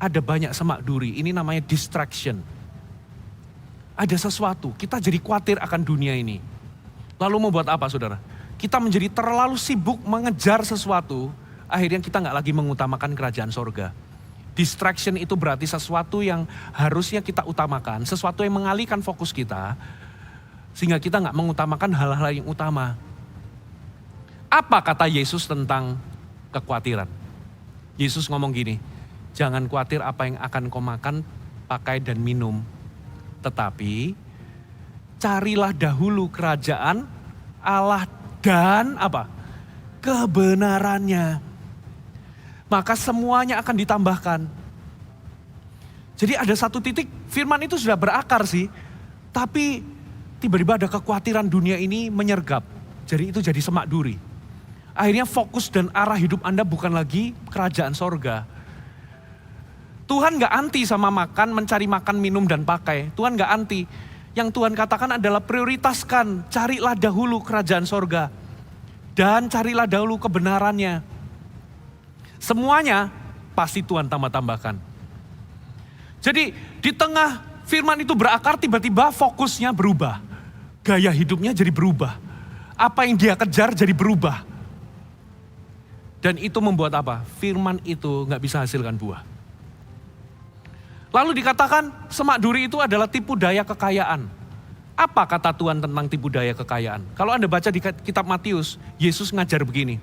ada banyak semak duri, ini namanya distraction. Ada sesuatu, kita jadi khawatir akan dunia ini. Lalu mau buat apa, saudara? Kita menjadi terlalu sibuk mengejar sesuatu, akhirnya kita nggak lagi mengutamakan kerajaan sorga. Distraction itu berarti sesuatu yang harusnya kita utamakan, sesuatu yang mengalihkan fokus kita, sehingga kita nggak mengutamakan hal-hal yang utama. Apa kata Yesus tentang kekhawatiran? Yesus ngomong gini, jangan khawatir apa yang akan kau makan, pakai dan minum, tetapi carilah dahulu kerajaan Allah dan apa? Kebenarannya. Maka semuanya akan ditambahkan. Jadi ada satu titik firman itu sudah berakar sih. Tapi tiba-tiba ada kekhawatiran dunia ini menyergap. Jadi itu jadi semak duri. Akhirnya fokus dan arah hidup Anda bukan lagi kerajaan sorga. Tuhan gak anti sama makan, mencari makan, minum dan pakai. Tuhan gak anti. Yang Tuhan katakan adalah prioritaskan, carilah dahulu kerajaan sorga. Dan carilah dahulu kebenarannya. Semuanya pasti Tuhan tambah-tambahkan. Jadi di tengah firman itu berakar, tiba-tiba fokusnya berubah. Gaya hidupnya jadi berubah. Apa yang dia kejar jadi berubah. Dan itu membuat apa? Firman itu gak bisa hasilkan buah. Lalu dikatakan semak duri itu adalah tipu daya kekayaan. Apa kata Tuhan tentang tipu daya kekayaan? Kalau Anda baca di kitab Matius, Yesus ngajar begini.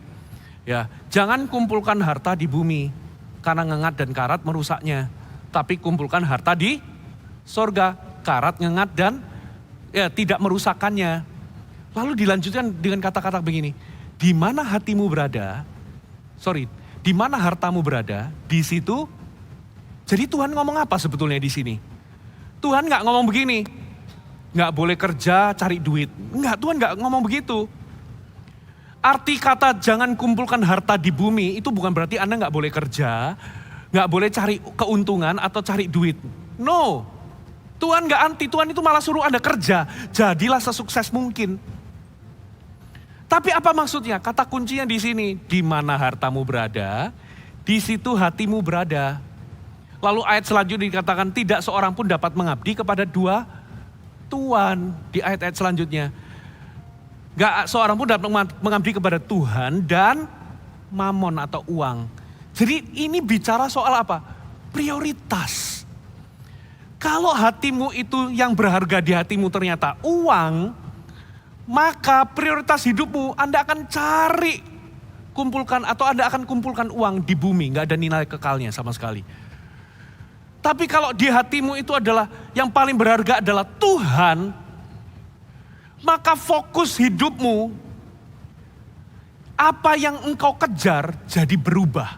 Ya, jangan kumpulkan harta di bumi karena ngengat dan karat merusaknya. Tapi kumpulkan harta di sorga, karat, ngengat dan ya tidak merusakkannya. Lalu dilanjutkan dengan kata-kata begini. Di mana hatimu berada? Di mana hartamu berada? Di situ. Jadi Tuhan ngomong apa sebetulnya di sini? Tuhan nggak ngomong begini, nggak boleh kerja cari duit. Enggak, Tuhan nggak ngomong begitu. Arti kata jangan kumpulkan harta di bumi itu bukan berarti Anda nggak boleh kerja, nggak boleh cari keuntungan atau cari duit. No, Tuhan gak anti, Tuhan itu malah suruh Anda kerja. Jadilah sesukses mungkin. Tapi apa maksudnya? Kata kuncinya di sini, di mana hartamu berada, di situ hatimu berada. Lalu ayat selanjutnya dikatakan tidak seorang pun dapat mengabdi kepada dua Tuhan. Di ayat-ayat selanjutnya. Gak seorang pun dapat mengabdi kepada Tuhan dan mamon atau uang. Jadi ini bicara soal apa? Prioritas. Kalau hatimu itu yang berharga di hatimu ternyata uang, maka prioritas hidupmu Anda akan cari kumpulkan atau Anda akan kumpulkan uang di bumi, nggak ada nilai kekalnya sama sekali. Tapi kalau di hatimu itu adalah yang paling berharga adalah Tuhan, maka fokus hidupmu, apa yang engkau kejar jadi berubah.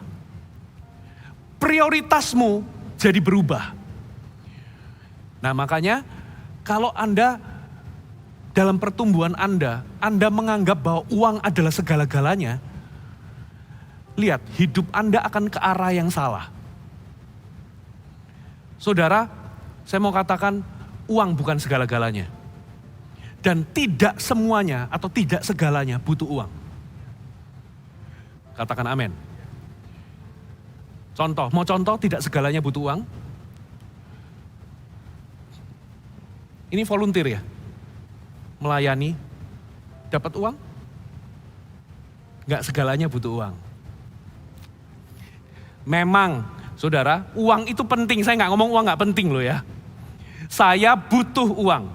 Prioritasmu jadi berubah. Nah makanya kalau Anda dalam pertumbuhan Anda menganggap bahwa uang adalah segala-galanya, lihat hidup Anda akan ke arah yang salah. Saudara, saya mau katakan uang bukan segala-galanya. Dan tidak semuanya atau tidak segalanya butuh uang. Katakan amin. Mau contoh tidak segalanya butuh uang? Ini volunteer ya? Melayani, dapat uang? Enggak segalanya butuh uang. Memang, saudara, uang itu penting. Saya nggak ngomong uang nggak penting loh ya. Saya butuh uang.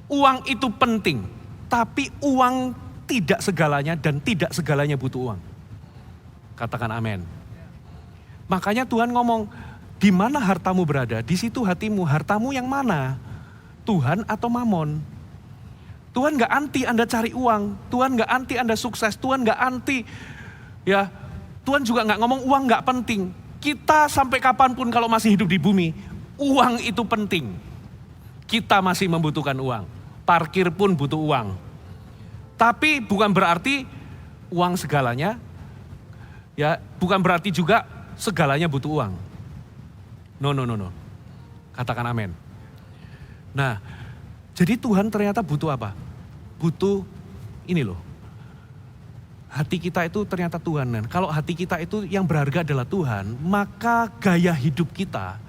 Uang itu penting. Tapi uang tidak segalanya dan tidak segalanya butuh uang. Katakan amin. Makanya Tuhan ngomong, di mana hartamu berada, di situ hatimu. Hartamu yang mana? Tuhan atau mamon? Tuhan gak anti Anda cari uang. Tuhan gak anti Anda sukses. Tuhan gak anti, ya. Tuhan juga gak ngomong uang gak penting. Kita sampai kapanpun kalau masih hidup di bumi, uang itu penting. Kita masih membutuhkan uang. Parkir pun butuh uang. Tapi bukan berarti uang segalanya, ya bukan berarti juga segalanya butuh uang. No. Katakan amin. Nah, jadi Tuhan ternyata butuh apa? Butuh ini loh. Hati kita itu ternyata Tuhan. Dan kalau hati kita itu yang berharga adalah Tuhan, maka gaya hidup kita,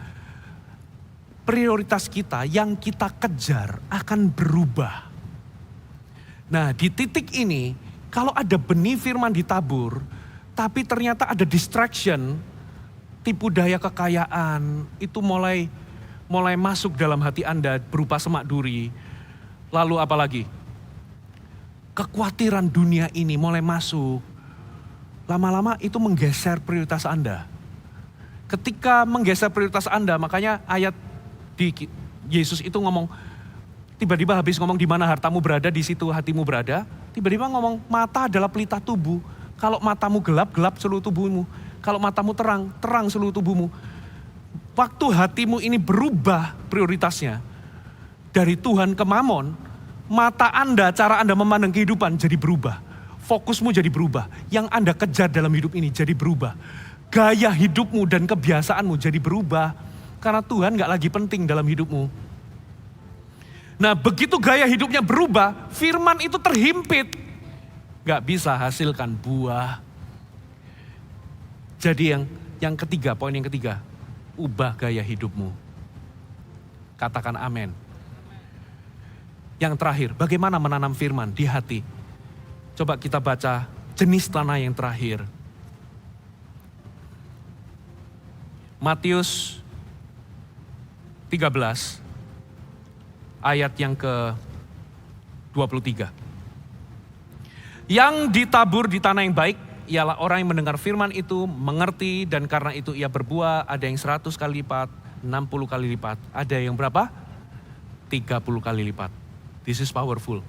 prioritas kita yang kita kejar akan berubah. Nah, di titik ini, kalau ada benih firman ditabur, tapi ternyata ada distraction, tipu daya kekayaan, itu mulai masuk dalam hati Anda berupa semak duri. Lalu apa lagi? Kekhawatiran dunia ini mulai masuk. Lama-lama itu menggeser prioritas Anda. Ketika menggeser prioritas Anda, makanya ayat di Yesus itu ngomong, tiba-tiba habis ngomong di mana hartamu berada, di situ hatimu berada. Tiba-tiba ngomong, mata adalah pelita tubuh. Kalau matamu gelap, gelap seluruh tubuhmu. Kalau matamu terang, terang seluruh tubuhmu. Waktu hatimu ini berubah prioritasnya dari Tuhan ke mamon, mata Anda, cara Anda memandang kehidupan jadi berubah. Fokusmu jadi berubah. Yang Anda kejar dalam hidup ini jadi berubah. Gaya hidupmu dan kebiasaanmu jadi berubah. Karena Tuhan gak lagi penting dalam hidupmu. Nah begitu gaya hidupnya berubah, firman itu terhimpit. Gak bisa hasilkan buah. Jadi yang ketiga, poin yang ketiga. Ubah gaya hidupmu. Katakan amin. Yang terakhir, bagaimana menanam firman di hati? Coba kita baca jenis tanah yang terakhir. Matius 13, ayat yang ke-23. Yang ditabur di tanah yang baik, ialah orang yang mendengar firman itu, mengerti, dan karena itu ia berbuah. Ada yang 100 kali lipat, 60 kali lipat. Ada yang berapa? 30 kali lipat. This is powerful.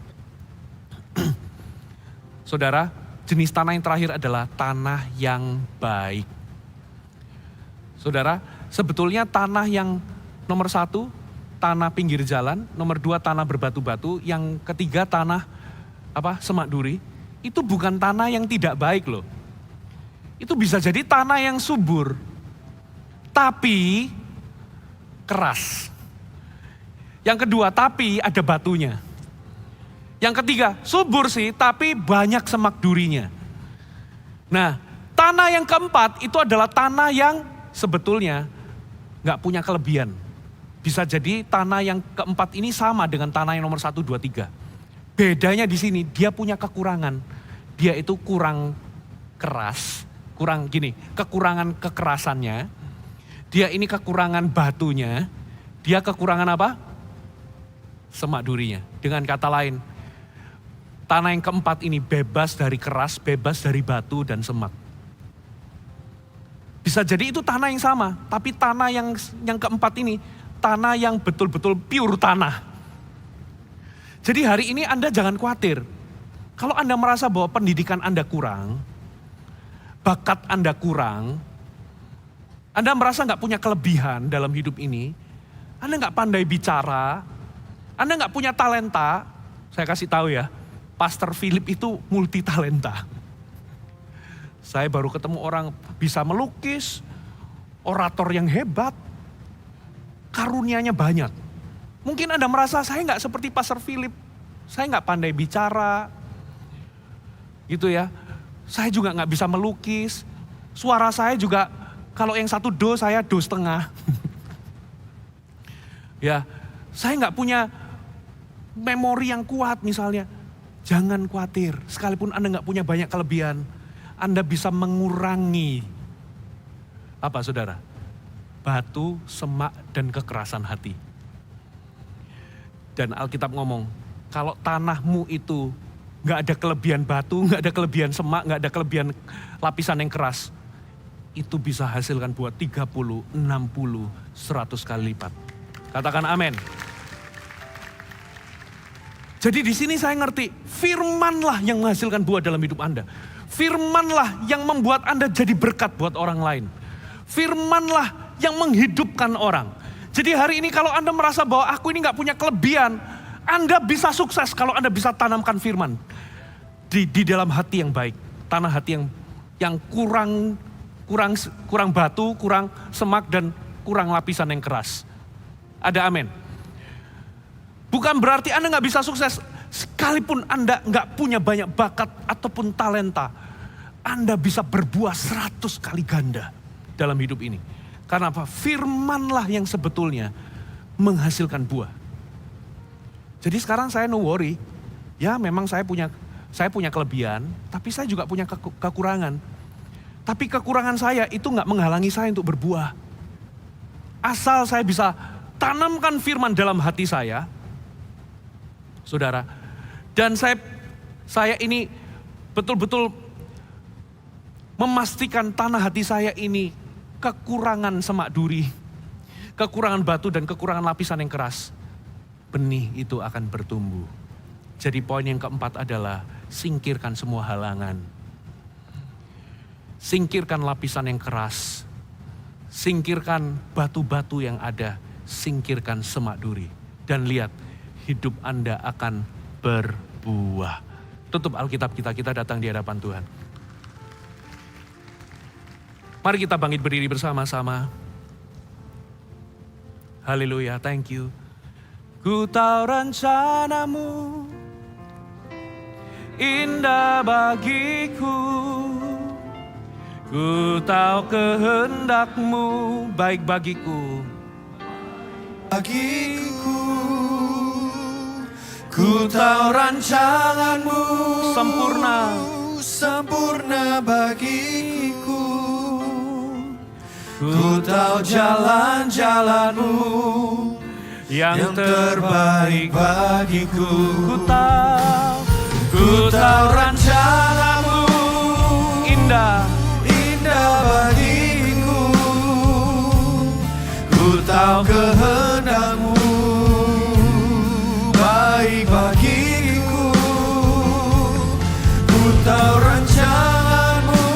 Saudara, jenis tanah yang terakhir adalah tanah yang baik. Saudara, sebetulnya tanah yang nomor 1, tanah pinggir jalan. Nomor 2, tanah berbatu-batu. Yang ketiga, tanah semak duri. Itu bukan tanah yang tidak baik loh. Itu bisa jadi tanah yang subur. Tapi keras. Yang kedua, tapi ada batunya. Yang ketiga, subur sih, tapi banyak semak durinya. Nah, tanah yang keempat itu adalah tanah yang sebetulnya nggak punya kelebihan. Bisa jadi tanah yang keempat ini sama dengan tanah yang nomor 1, 2, 3. Bedanya di sini, dia punya kekurangan. Dia itu kurang keras, kekurangan kekerasannya. Dia ini kekurangan batunya. Dia kekurangan apa? Semak durinya. Dengan kata lain, tanah yang keempat ini bebas dari keras, bebas dari batu dan semak. Bisa jadi itu tanah yang sama, tapi tanah yang keempat ini, tanah yang betul-betul pure tanah. Jadi hari ini Anda jangan khawatir. Kalau Anda merasa bahwa pendidikan Anda kurang, bakat Anda kurang, Anda merasa nggak punya kelebihan dalam hidup ini, Anda nggak pandai bicara, Anda nggak punya talenta, saya kasih tahu ya, Pastor Philip itu multi talenta. Saya baru ketemu orang bisa melukis, orator yang hebat, karunianya banyak. Mungkin Anda merasa saya nggak seperti Pastor Philip, saya nggak pandai bicara, gitu ya. Saya juga nggak bisa melukis, suara saya juga kalau yang satu do, saya do setengah. Ya, saya nggak punya memori yang kuat misalnya. Jangan khawatir, sekalipun Anda nggak punya banyak kelebihan, Anda bisa mengurangi apa saudara? Batu, semak, dan kekerasan hati. Dan Alkitab ngomong, kalau tanahmu itu gak ada kelebihan batu, gak ada kelebihan semak, gak ada kelebihan lapisan yang keras, itu bisa hasilkan buat 30, 60, 100 kali lipat. Katakan amin. Jadi di sini saya ngerti, firmanlah yang menghasilkan buah dalam hidup Anda. Firmanlah yang membuat Anda jadi berkat buat orang lain. Firmanlah yang menghidupkan orang. Jadi hari ini kalau Anda merasa bahwa aku ini gak punya kelebihan, Anda bisa sukses kalau Anda bisa tanamkan firman di dalam hati yang baik. Tanah hati yang kurang batu, kurang semak, dan kurang lapisan yang keras. Ada amin. Bukan berarti Anda gak bisa sukses, sekalipun Anda gak punya banyak bakat ataupun talenta, Anda bisa berbuah 100 kali ganda dalam hidup ini. Karena apa? Firmanlah yang sebetulnya menghasilkan buah. Jadi sekarang saya no worry. Ya memang saya punya kelebihan, tapi saya juga punya kekurangan. Tapi kekurangan saya itu gak menghalangi saya untuk berbuah. Asal saya bisa tanamkan firman dalam hati saya, saudara. Dan saya ini betul-betul memastikan tanah hati saya ini kekurangan semak duri, kekurangan batu, dan kekurangan lapisan yang keras. Benih itu akan bertumbuh. Jadi poin yang keempat adalah singkirkan semua halangan. Singkirkan lapisan yang keras. Singkirkan batu-batu yang ada. Singkirkan semak duri. Dan lihat, hidup Anda akan berbuah. Tutup Alkitab kita datang di hadapan Tuhan. Mari kita bangkit berdiri bersama-sama. Haleluya, thank you. Ku tahu rencanamu indah bagiku. Ku tahu kehendakmu baik bagiku. Bagiku, ku tahu rancanganmu sempurna bagiku. Ku tahu jalan-jalanmu yang terbaik bagiku. Ku tahu rancanganmu indah bagiku. Ku tahu kehendakmu baik bagiku. Ku tahu rancanganmu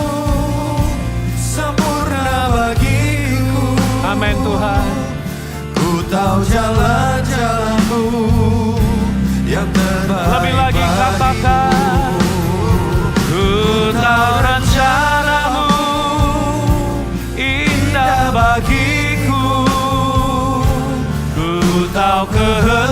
sempurna bagiku. Amin Tuhan. Ku tahu jalan-jalanmu yang terbaik. Lebih lagi katakan, ku tahu rencanamu indah bagiku. Ku tahu kehendakmu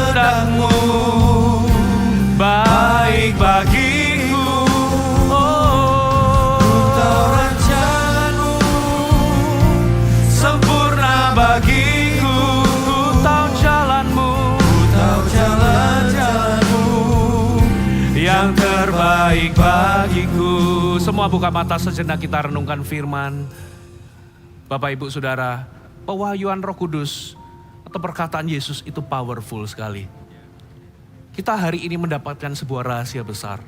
semua buka mata sejenak, kita renungkan firman. Bapak, Ibu, Saudara, pewahyuan Roh Kudus atau perkataan Yesus itu powerful sekali. Kita hari ini mendapatkan sebuah rahasia besar.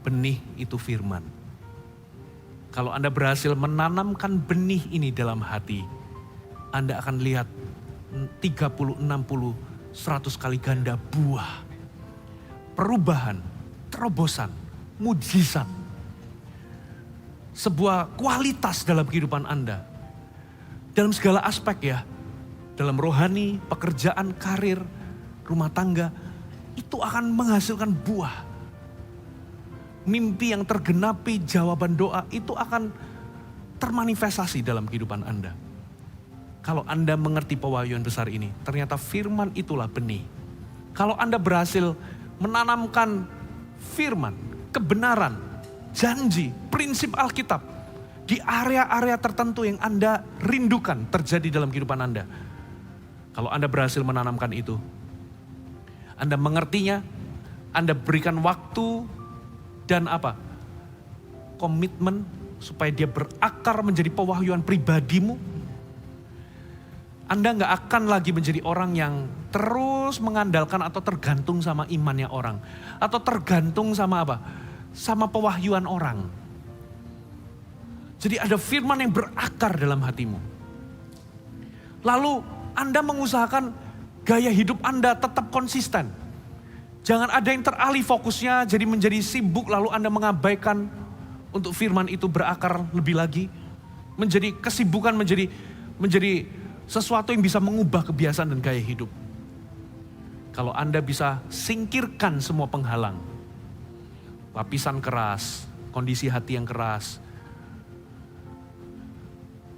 Benih itu firman. Kalau Anda berhasil menanamkan benih ini dalam hati, Anda akan lihat 30, 60, 100 kali ganda buah. Perubahan, terobosan, mujizat. Sebuah kualitas dalam kehidupan Anda. Dalam segala aspek ya. Dalam rohani, pekerjaan, karir, rumah tangga. Itu akan menghasilkan buah. Mimpi yang tergenapi, jawaban doa itu akan termanifestasi dalam kehidupan Anda. Kalau Anda mengerti pewahyuan besar ini, ternyata firman itulah benih. Kalau Anda berhasil menanamkan firman, kebenaran, janji, prinsip Alkitab di area-area tertentu yang Anda rindukan terjadi dalam kehidupan Anda. Kalau Anda berhasil menanamkan itu, Anda mengertinya, Anda berikan waktu dan komitmen supaya dia berakar menjadi pewahyuan pribadimu. Anda gak akan lagi menjadi orang yang terus mengandalkan atau tergantung sama imannya orang. Atau tergantung sama sama pewahyuan orang. Jadi ada firman yang berakar dalam hatimu. Lalu Anda mengusahakan gaya hidup Anda tetap konsisten. Jangan ada yang teralih fokusnya jadi menjadi sibuk lalu Anda mengabaikan untuk firman itu berakar lebih lagi. Menjadi kesibukan, menjadi sesuatu yang bisa mengubah kebiasaan dan gaya hidup. Kalau Anda bisa singkirkan semua penghalang. Lapisan keras, kondisi hati yang keras.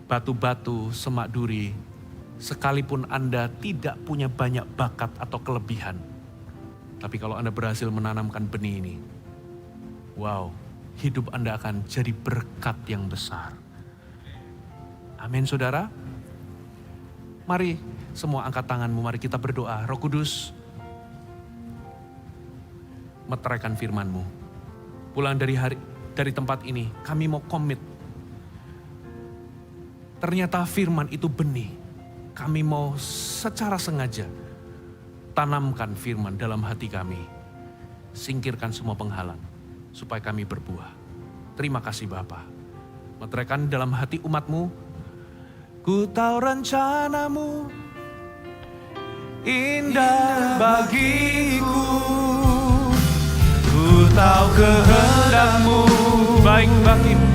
Batu-batu, semak duri. Sekalipun Anda tidak punya banyak bakat atau kelebihan. Tapi kalau Anda berhasil menanamkan benih ini, wow, hidup Anda akan jadi berkat yang besar. Amin, saudara. Mari semua angkat tanganmu, mari kita berdoa. Roh Kudus, meteraikan firman-Mu. Pulang dari tempat ini, kami mau komit. Ternyata firman itu benih. Kami mau secara sengaja tanamkan firman dalam hati kami. Singkirkan semua penghalang supaya kami berbuah. Terima kasih Bapa. Meteraikan dalam hati umat-Mu. Ku tahu rencanamu indah bagiku. Ku tahu kehendak-Mu baik bagiku.